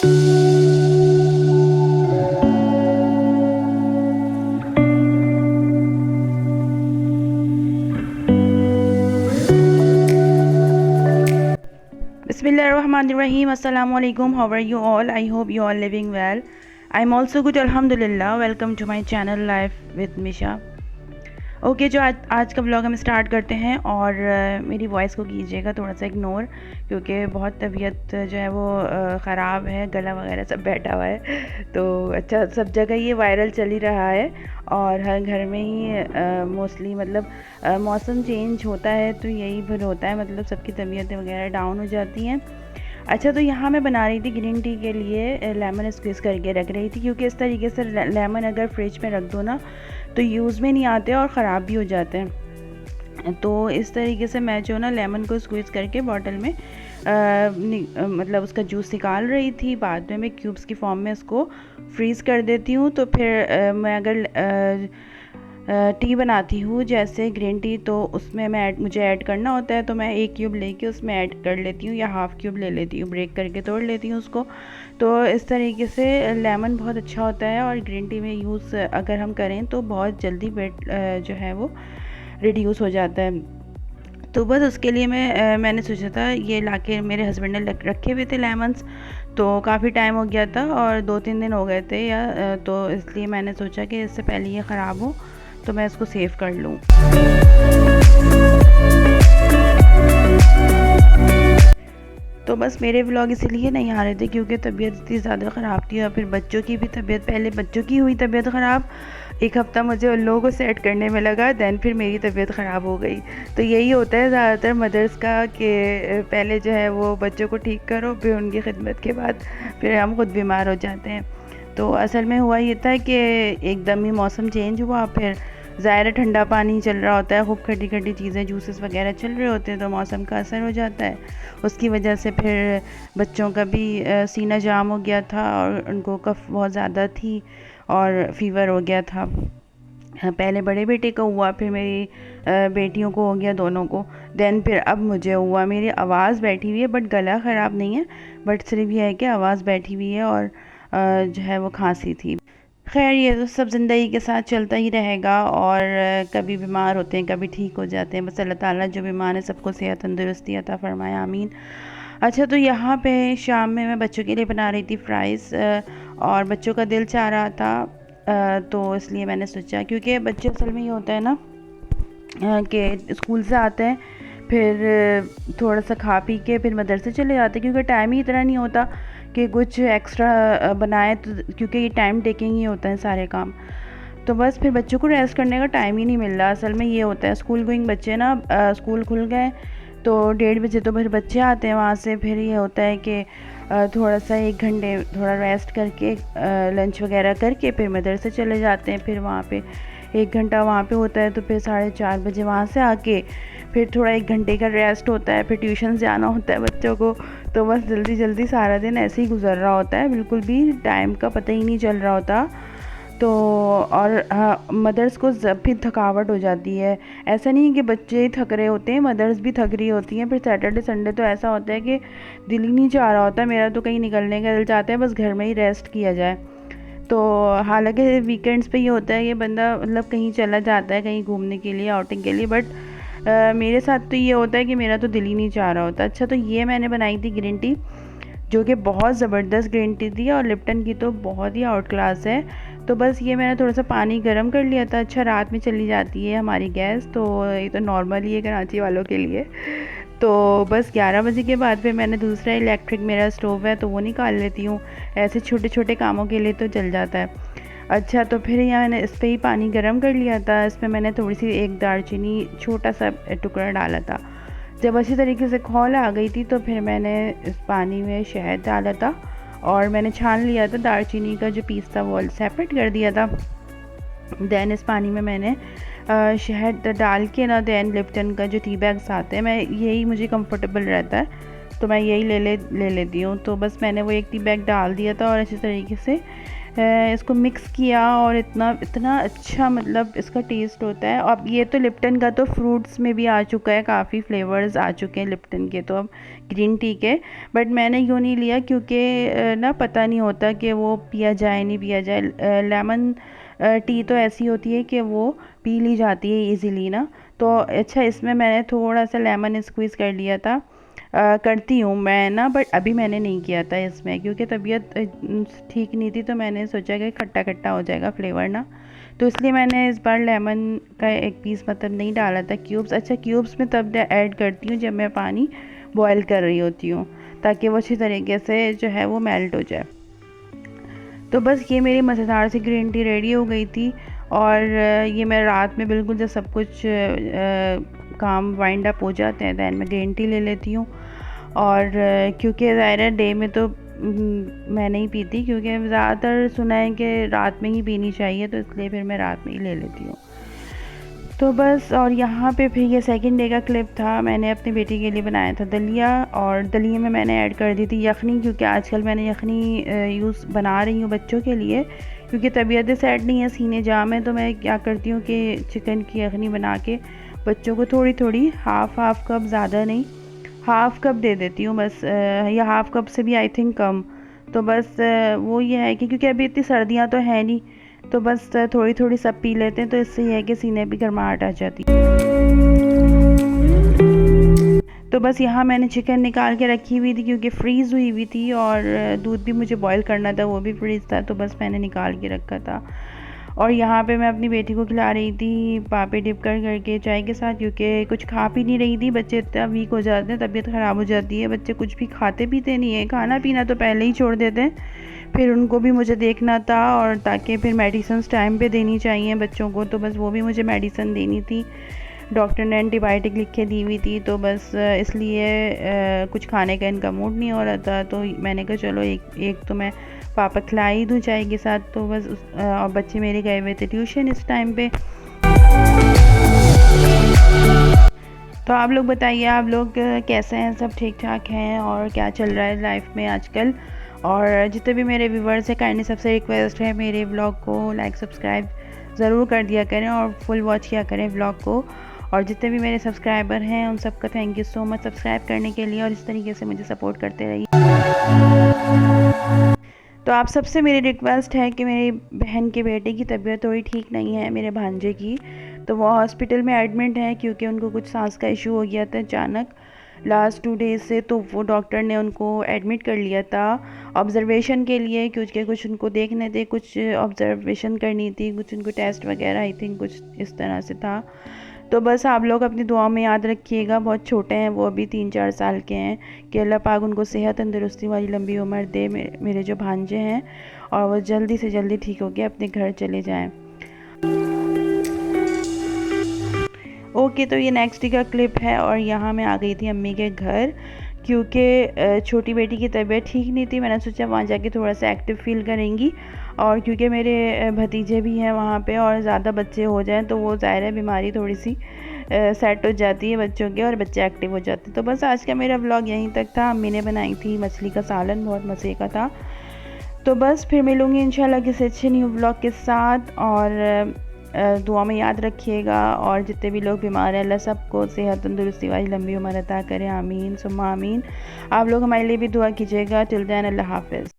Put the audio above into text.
Bismillahirrahmanirrahim. Assalamu alaikum. How are you all? I hope you all living well. I'm also good, alhamdulillah. Welcome to my channel Life with Misha. Okay जो आज का blog हम start करते हैं और मेरी voice को कीजिएगा थोड़ा सा इग्नोर, क्योंकि बहुत तबीयत जो है वो ख़राब है, गला वगैरह सब बैठा हुआ है। तो अच्छा, सब जगह ये वायरल चल ही रहा है और हर घर में ही मोस्टली मतलब मौसम चेंज होता है तो यही फिर होता है, मतलब सबकी तबीयतें वगैरह डाउन हो जाती हैं। अच्छा, तो यहाँ मैं बना रही थी ग्रीन टी के लिए लेमन स्क्वीज़ करके रख रही थी, क्योंकि इस तरीके से लेमन अगर फ्रिज में रख दो ना तो यूज़ में नहीं आते और ख़राब भी हो जाते हैं। तो इस तरीके से मैं जो ना लेमन को स्क्वीज़ करके बॉटल में मतलब उसका जूस निकाल रही थी। बाद में मैं क्यूब्स की फॉर्म में इसको फ्रीज़ कर देती हूँ। तो फिर मैं अगर टी बनाती हूँ जैसे ग्रीन टी, तो उसमें मुझे ऐड करना होता है, तो मैं एक क्यूब लेके उसमें ऐड कर लेती हूँ या हाफ़ क्यूब ले लेती हूँ, ब्रेक करके तोड़ लेती हूँ उसको। तो इस तरीके से लेमन बहुत अच्छा होता है और ग्रीन टी में यूज़ अगर हम करें तो बहुत जल्दी वेट जो है वो रिड्यूस हो जाता है। तो बस उसके लिए मैंने सोचा था ये लाके मेरे हस्बैंड ने रखे हुए थे लेमन्स, तो काफ़ी टाइम हो गया था और 2-3 दिन हो गए थे या तो इसलिए मैंने सोचा कि इससे पहले ये ख़राब हो तो मैं इसको सेव कर लूँ। तो बस मेरे व्लॉग इसीलिए नहीं आ रहे थे क्योंकि तबीयत इतनी ज़्यादा ख़राब थी और फिर बच्चों की भी तबीयत, पहले बच्चों की हुई तबीयत ख़राब, एक हफ़्ता मुझे उन लोगों को सेट करने में लगा, दैन फिर मेरी तबीयत ख़राब हो गई। तो यही होता है ज़्यादातर मदर्स का कि पहले जो है वो बच्चों को ठीक करो, फिर उनकी खिदमत के बाद फिर हम खुद बीमार हो जाते हैं। तो असल में हुआ ये था कि एकदम ही मौसम चेंज हुआ, फिर ज़ाहिर ठंडा पानी चल रहा होता है, खूब खट्टी खट्टी चीज़ें, जूसेस वगैरह चल रहे होते हैं, तो मौसम का असर हो जाता है। उसकी वजह से फिर बच्चों का भी सीना जाम हो गया था और उनको कफ बहुत ज़्यादा थी और फ़ीवर हो गया था। पहले बड़े बेटे को हुआ, फिर मेरी बेटियों को हो गया, दोनों को। दैन फिर अब मुझे हुआ। मेरी आवाज़ बैठी हुई है बट गला ख़राब नहीं है, बट सिर्फ ये है कि आवाज़ बैठी हुई है और जो है वो खांसी थी। खैर, ये तो सब ज़िंदगी के साथ चलता ही रहेगा और कभी बीमार होते हैं, कभी ठीक हो जाते हैं। बस अल्लाह ताला जो बीमार है सबको सेहत तंदुरुस्ती अता फ़रमाए, आमीन। अच्छा, तो यहाँ पे शाम में मैं बच्चों के लिए बना रही थी फ्राइज़ और बच्चों का दिल चाह रहा था, तो इसलिए मैंने सोचा, क्योंकि बच्चे असल में ये होता है ना कि स्कूल से आते हैं, फिर थोड़ा सा खा पी के फिर मदरसे चले जाते हैं, क्योंकि टाइम ही इतना नहीं होता कि कुछ एक्स्ट्रा बनाए, तो क्योंकि ये टाइम टेकिंग ही होता है सारे काम। तो बस फिर बच्चों को रेस्ट करने का टाइम ही नहीं मिल रहा। असल में ये होता है स्कूल गोइंग बच्चे ना, स्कूल खुल गए तो 1:30 बजे तो फिर बच्चे आते हैं वहाँ से, फिर ये होता है कि थोड़ा सा 1 घंटे थोड़ा रेस्ट करके लंच वगैरह करके फिर मदरसे चले जाते हैं। फिर वहाँ पे 1 घंटा वहाँ पे होता है, तो फिर 4:30 बजे वहाँ से आके फिर थोड़ा 1 घंटे का रेस्ट होता है, फिर ट्यूशन जाना होता है बच्चों को। तो बस जल्दी जल्दी सारा दिन ऐसे ही गुजर रहा होता है, बिल्कुल भी टाइम का पता ही नहीं चल रहा होता। तो और मदर्स को फिर थकावट हो जाती है। ऐसा नहीं कि बच्चे ही थक रहे होते हैं, मदर्स भी थक रही होती हैं। फिर सैटरडे संडे तो ऐसा होता है कि दिल ही नहीं चाह रहा होता, मेरा तो कहीं निकलने का दिल चाहता है, बस घर में ही रेस्ट किया जाए। तो हालांकि वीकेंड्स पे ये होता है कि बंदा मतलब कहीं चला जाता है, कहीं घूमने के लिए, आउटिंग के लिए, बट मेरे साथ तो ये होता है कि मेरा तो दिल ही नहीं चाह रहा होता। अच्छा, तो ये मैंने बनाई थी ग्रीन टी, जो कि बहुत ज़बरदस्त ग्रीन टी थी और लिप्टन की तो बहुत ही आउट क्लास है। तो बस ये मैंने थोड़ा सा पानी गर्म कर लिया था। अच्छा, रात में चली जाती है हमारी गैस, तो ये तो नॉर्मल ही है कराची वालों के लिए। तो बस 11 बजे के बाद फिर मैंने दूसरा इलेक्ट्रिक, मेरा स्टोव है तो वो निकाल लेती हूँ, ऐसे छोटे छोटे कामों के लिए तो चल जाता है। अच्छा, तो फिर यहाँ मैंने इस पर ही पानी गर्म कर लिया था, इसमें मैंने थोड़ी सी 1 दालचीनी छोटा सा टुकड़ा डाला था। जब अच्छी तरीके से खौल आ गई थी तो फिर मैंने इस पानी में शहद डाला था और मैंने छान लिया था, दालचीनी का जो पीस था वो सेपरेट कर दिया था। दैन इस पानी में मैंने शहद डाल के ना, दैन लिप्टन का जो टी बैग्स आते हैं, मैं यही मुझे कंफर्टेबल रहता है तो मैं यही ले लेती हूँ। तो बस मैंने वो 1 टी बैग डाल दिया था और अच्छी तरीके से इसको मिक्स किया और इतना अच्छा मतलब इसका टेस्ट होता है। अब ये तो लिप्टन का तो फ्रूट्स में भी आ चुका है, काफ़ी फ्लेवर्स आ चुके हैं लिप्टन के तो अब ग्रीन टी के। बट मैंने यूँ नहीं लिया क्योंकि ना पता नहीं होता कि वो पिया जाए नहीं पिया जाए। लेमन टी तो ऐसी होती है कि वो पी ली जाती है इजीली ना। तो अच्छा, इसमें मैंने थोड़ा सा लेमन स्क्वीज़ कर लिया था। करती हूँ मैं ना, बट अभी मैंने नहीं किया था इसमें क्योंकि तबीयत ठीक नहीं थी, तो मैंने सोचा कि खट्टा खट्टा हो जाएगा फ्लेवर ना, तो इसलिए मैंने इस बार लेमन का एक पीस मतलब नहीं डाला था क्यूब्स। अच्छा, क्यूब्स में तब ऐड करती हूँ जब मैं पानी बॉयल कर रही होती हूँ, ताकि वो अच्छी तरीके से जो है वो मेल्ट हो जाए। तो बस ये मेरी मज़ेदार सी ग्रीन टी रेडी हो गई थी। और ये मैं रात में बिल्कुल जब सब कुछ काम वाइंड अप हो जाते हैं दैन मैं ग्रीन टी ले लेती हूँ। और क्योंकि ज़ाहिर है डे में तो मैं नहीं पीती, क्योंकि ज़्यादातर सुना है कि रात में ही पीनी चाहिए, तो इसलिए फिर मैं रात में ही ले लेती हूँ। तो बस, और यहाँ पे फिर ये सेकंड डे का क्लिप था। मैंने अपनी बेटी के लिए बनाया था दलिया, और दलिए में मैंने ऐड कर दी थी यखनी, क्योंकि आजकल मैंने यखनी यूज़ बना रही हूँ बच्चों के लिए, क्योंकि तबीयत सेट नहीं है, सीने जाम है। तो मैं क्या करती हूँ कि चिकन की यखनी बना के बच्चों को थोड़ी थोड़ी हाफ़ कप, ज़्यादा नहीं, हाफ़ कप दे देती हूँ बस, या हाफ़ कप से भी आई थिंक कम। तो बस वो ये है कि क्योंकि अभी इतनी सर्दियाँ तो है नहीं, तो बस थोड़ी थोड़ी सब पी लेते हैं, तो इससे ये है कि सीने भी गर्माहट आ जाती है। तो बस यहाँ मैंने चिकन निकाल के रखी हुई थी क्योंकि फ्रीज़ हुई हुई थी, और दूध भी मुझे बॉईल करना था, वो भी फ्रीज़ था, तो बस मैंने निकाल के रखा था। और यहाँ पे मैं अपनी बेटी को खिला रही थी पापे डिप कर करके चाय के साथ, क्योंकि कुछ खा पी नहीं रही थी। बच्चे इतना वीक हो जाते हैं, तबीयत ख़राब हो जाती है, बच्चे कुछ भी खाते पीते नहीं है, खाना पीना तो पहले ही छोड़ देते हैं। फिर उनको भी मुझे देखना था, और ताकि फिर मेडिसिन टाइम पे देनी चाहिए बच्चों को, तो बस वो भी मुझे मेडिसिन देनी थी। डॉक्टर ने एंटीबायोटिक लिख के दी हुई थी, तो बस इसलिए कुछ खाने का इनका मूड नहीं हो रहा था, तो मैंने कहा चलो एक तो मैं पापा खिला ही दूँ चाय के साथ। तो बस और बच्चे मेरे गए हुए थे ट्यूशन इस टाइम पे। तो आप लोग बताइए, आप लोग कैसे हैं, सब ठीक ठाक हैं, और क्या चल रहा है लाइफ में आजकल। और जितने भी मेरे व्यूवर्स हैं, काइंडली सबसे रिक्वेस्ट है मेरे व्लॉग को लाइक सब्सक्राइब ज़रूर कर दिया करें, और फुल वॉच किया करें व्लॉग को। और जितने भी मेरे सब्सक्राइबर हैं उन सबका thank you so much subscribe करने के लिए, और इस तरीके से मुझे सपोर्ट करते रहिए। तो आप सबसे मेरी रिक्वेस्ट है कि मेरी बहन के बेटे की तबीयत थोड़ी ठीक नहीं है, मेरे भांजे की, तो वो हॉस्पिटल में एडमिट है क्योंकि उनको कुछ सांस का इशू हो गया था अचानक लास्ट 2 डेज़ से। तो वो डॉक्टर ने उनको एडमिट कर लिया था ऑब्ज़र्वेशन के लिए, क्योंकि कुछ उनको देखने थे, कुछ ऑब्ज़र्वेशन करनी थी, कुछ उनको टेस्ट वगैरह आई थिंक कुछ इस तरह से था। तो बस आप लोग अपनी दुआ में याद रखिएगा, बहुत छोटे हैं वो, अभी 3-4 साल के हैं, कि अल्लाह पाक उनको सेहत तंदुरुस्ती वाली लंबी उम्र दे, मेरे जो भांजे हैं, और वो जल्दी से जल्दी ठीक हो के अपने घर चले जाएं। ओके, तो ये नेक्स्ट डे का क्लिप है, और यहाँ मैं आ गई थी अम्मी के घर, क्योंकि छोटी बेटी की तबीयत ठीक नहीं थी। मैंने सोचा वहाँ जाके थोड़ा सा एक्टिव फील करेंगी, और क्योंकि मेरे भतीजे भी हैं वहाँ पे, और ज़्यादा बच्चे हो जाएं तो वो ज़ाहिर है बीमारी थोड़ी सी सेट हो जाती है बच्चों के, और बच्चे एक्टिव हो जाते हैं। तो बस आज का मेरा व्लॉग यहीं तक था। अम्मी ने बनाई थी मछली का सालन, बहुत मज़े का था। तो बस फिर मिलूँगी इंशाल्लाह किसी अच्छे न्यू व्लॉग के साथ, और दुआ में याद रखिएगा, और जितने भी लोग बीमार हैं अल्लाह सबको सेहत तंदुरुस्ती वाली लंबी उम्र अता करे, आमीन सुम्मा आमीन। आप लोग हमारे लिए भी दुआ कीजिएगा। टिल देन अल्लाह हाफ़िज़।